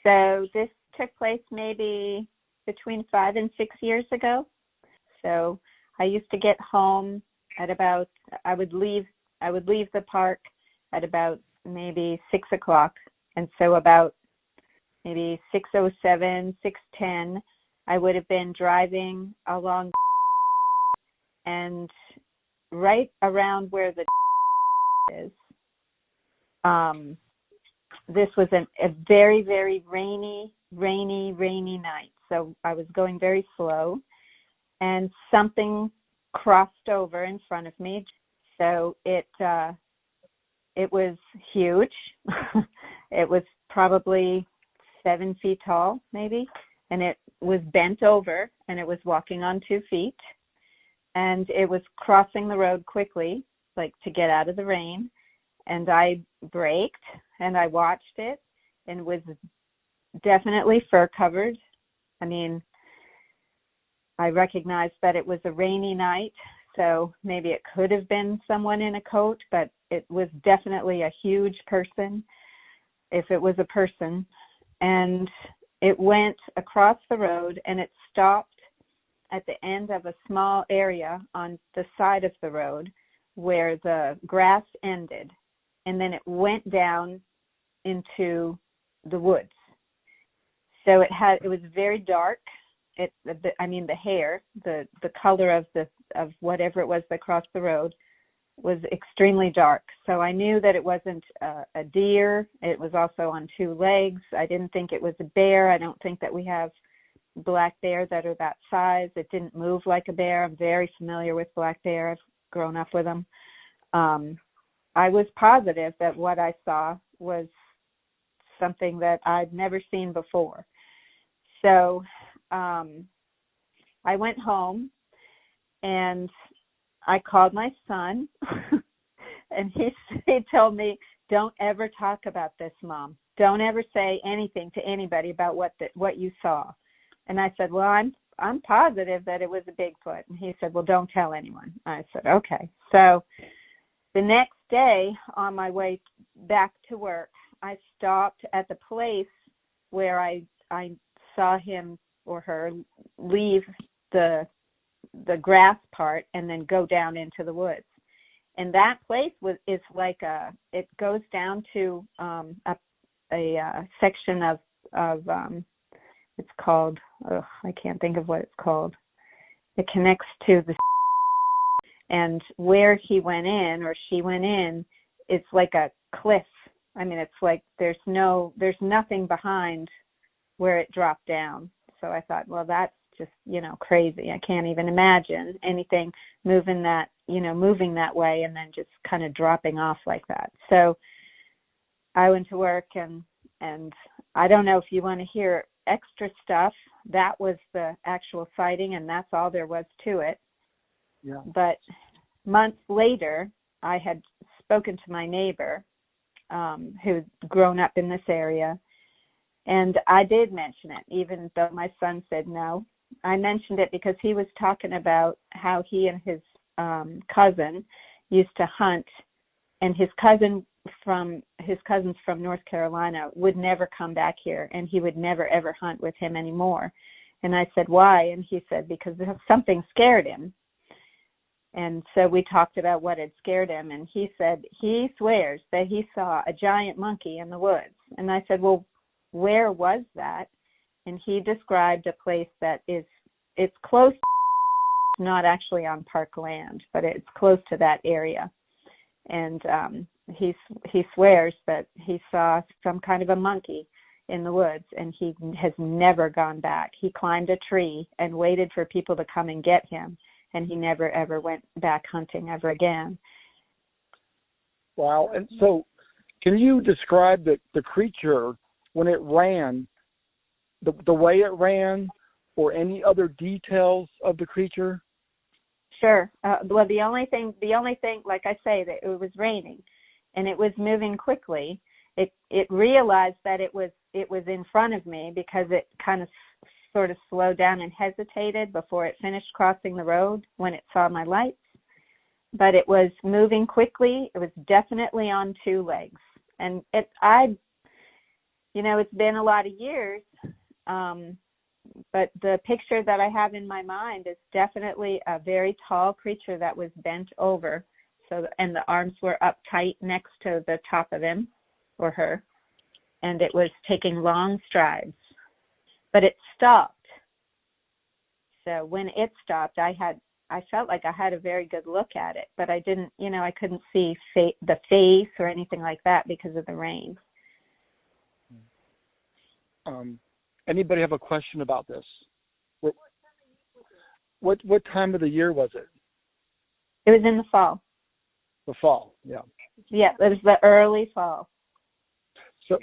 So this took place maybe between 5 and 6 years ago. So I used to get home at about, I would leave the park at about maybe 6 o'clock. And so about maybe 6:07, 6:10, I would have been driving along, and right around where the is, this was a very, very rainy night. So I was going very slow, and something crossed over in front of me. So it was huge. It was probably 7 feet tall, maybe, and it was bent over, and it was walking on 2 feet, and it was crossing the road quickly, like to get out of the rain. And I braked, and I watched it, and was definitely fur covered. I mean, I recognized that it was a rainy night, so maybe it could have been someone in a coat, but it was definitely a huge person, if it was a person. And it went across the road, and it stopped at the end of a small area on the side of the road where the grass ended. And then it went down into the woods. So it was very dark. The hair, the color of whatever it was that crossed the road was extremely dark. So I knew that it wasn't a deer. It was also on 2 legs. I didn't think it was a bear. I don't think that we have black bear that are that size. It didn't move like a bear. I'm very familiar with black bear. I've grown up with them. I was positive that what I saw was something that I'd never seen before. So I went home, and I called my son, and he told me, "Don't ever talk about this, Mom. Don't ever say anything to anybody about what you saw." And I said, "Well, I'm positive that it was a Bigfoot." And he said, "Well, don't tell anyone." I said, "Okay." So the next day, on my way back to work, I stopped at the place where I saw him or her leave the grass part and then go down into the woods. And that place is like it goes down to a section of it's called, I can't think of what it's called. It connects to the, and where he went in or she went in, it's like a cliff. I mean, it's like there's nothing behind where it dropped down. So I thought, well, that's just, crazy. I can't even imagine anything moving that way and then just kind of dropping off like that. So I went to work, and I don't know if you want to hear extra stuff. That was the actual sighting, and that's all there was to it. Yeah. But months later, I had spoken to my neighbor who'd grown up in this area, and I did mention it, even though my son said no. I mentioned it because he was talking about how he and his cousin used to hunt, and his cousins from North Carolina would never come back here, and he would never ever hunt with him anymore. And I said, why? And he said, because something scared him. And so we talked about what had scared him, and he said he swears that he saw a giant monkey in the woods. And I said, well, where was that? And he described a place that it's close, not actually on park land, but it's close to that area. And he swears that he saw some kind of a monkey in the woods, and he has never gone back. He climbed a tree and waited for people to come and get him, and he never ever went back hunting ever again. Wow. And so can you describe the creature when it ran, the way it ran, or any other details of the creature? Sure. Well, the only thing, like I say, that it was raining, and it was moving quickly. It realized that it was in front of me because it kind of sort of slowed down and hesitated before it finished crossing the road when it saw my lights. But it was moving quickly. It was definitely on 2 legs, and it's been a lot of years, but the picture that I have in my mind is definitely a very tall creature that was bent over, and the arms were up tight next to the top of him or her, and it was taking long strides. But it stopped. So when it stopped, I felt like I had a very good look at it, but I didn't, I couldn't see the face or anything like that because of the rain. Anybody have a question about this? What time of the year was it? It was in the fall. The fall, yeah. Yeah, it was the early fall. So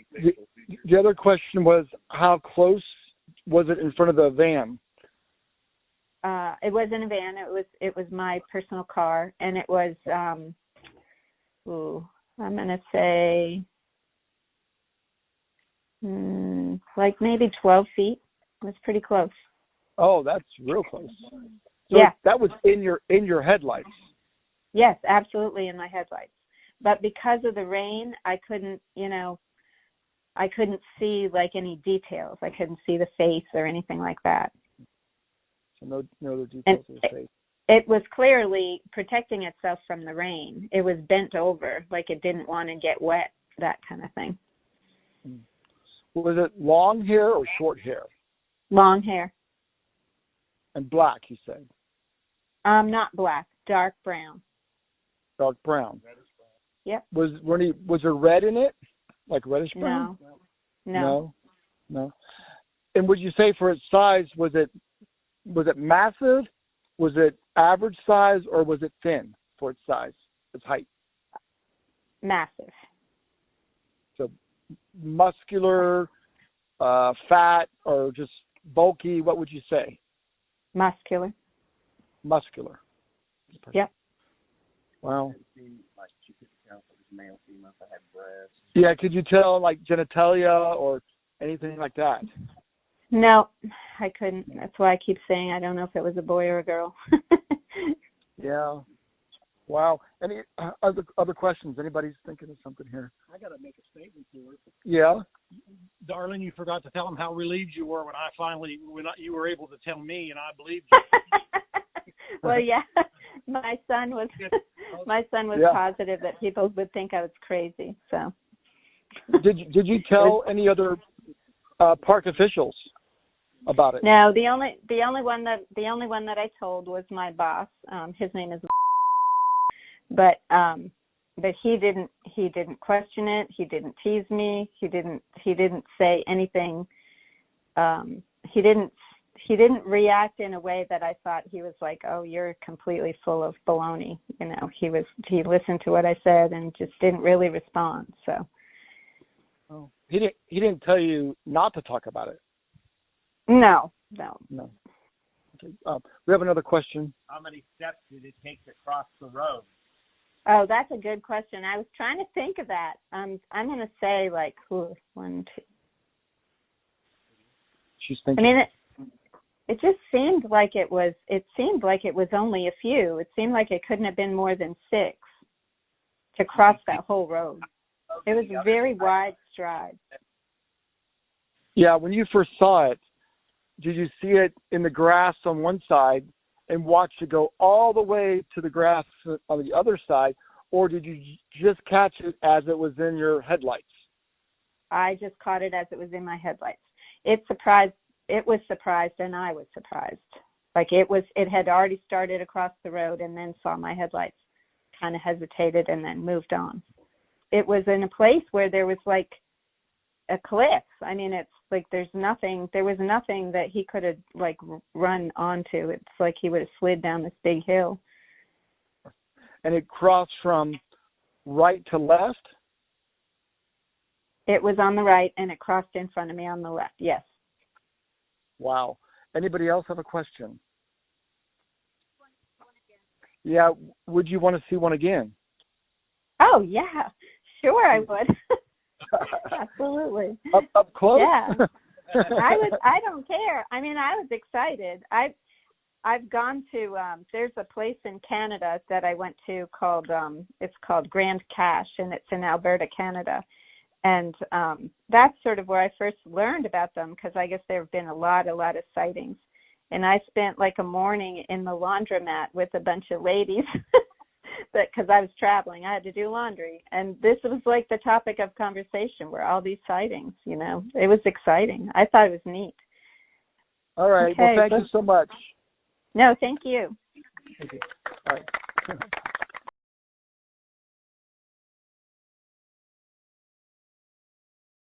the other question was, how close was it in front of the van? It wasn't a van. It was my personal car, and it was I'm gonna say like maybe 12 feet. It was pretty close. Oh, that's real close. So yeah, that was in your headlights. Yes, absolutely in my headlights. But because of the rain, I couldn't see like any details. I couldn't see the face or anything like that. So no other details of the face. It was clearly protecting itself from the rain. It was bent over, like it didn't want to get wet, that kind of thing. Was it long hair or short hair? Long hair. And black, you said? Not black, dark brown. Dark brown. Yep. Was there red in it? Like reddish brown? No. And would you say for its size, was it massive? Was it average size, or was it thin for its size, its height? Massive. So muscular, fat, or just bulky? What would you say? Muscular. Muscular. Yep. Wow. Yeah, could you tell like genitalia or anything like that? No, I couldn't. That's why I keep saying I don't know if it was a boy or a girl. Yeah. Wow. Any other questions? Anybody's thinking of something here? I got to make a statement to her. Yeah. Darling, you forgot to tell them how relieved you were when you were able to tell me, and I believed you. Well, yeah. My son was positive that people would think I was crazy. So. Did you tell any other park officials about it? No, the only one that I told was my boss. His name is, but he didn't question it. He didn't tease me. He didn't say anything. He didn't react in a way that I thought he was like, oh, you're completely full of baloney. He listened to what I said and just didn't really respond. So. Oh, he didn't tell you not to talk about it. No. Okay. We have another question. How many steps did it take to cross the road? Oh, that's a good question. I was trying to think of that. I'm going to say like 1, 2. She's thinking. I mean, it just seemed like it was only a few. It seemed like it couldn't have been more than 6 to cross that whole road. It was a very wide stride. Yeah, when you first saw it, did you see it in the grass on one side and watch it go all the way to the grass on the other side, or did you just catch it as it was in your headlights? I just caught it as it was in my headlights. It was surprised, and I was surprised. Like it had already started across the road and then saw my headlights, kind of hesitated, and then moved on. It was in a place where there was like a cliff. I mean, it's like there was nothing that he could have like run onto. It's like he would have slid down this big hill. And it crossed from right to left? It was on the right, and it crossed in front of me on the left, yes. Wow. Anybody else have a question? Yeah, would you want to see one again? Oh, yeah. Sure, I would. Absolutely. Up close? Yeah. I don't care. I mean, I was excited. I've gone to there's a place in Canada that I went to called it's called Grand Cache, and it's in Alberta, Canada. And that's sort of where I first learned about them, because I guess there have been a lot of sightings. And I spent like a morning in the laundromat with a bunch of ladies because I was traveling. I had to do laundry. And this was like the topic of conversation, were all these sightings, you know. It was exciting. I thought it was neat. All right. Okay, well, thank you so much. No, thank you. Thank you. All right.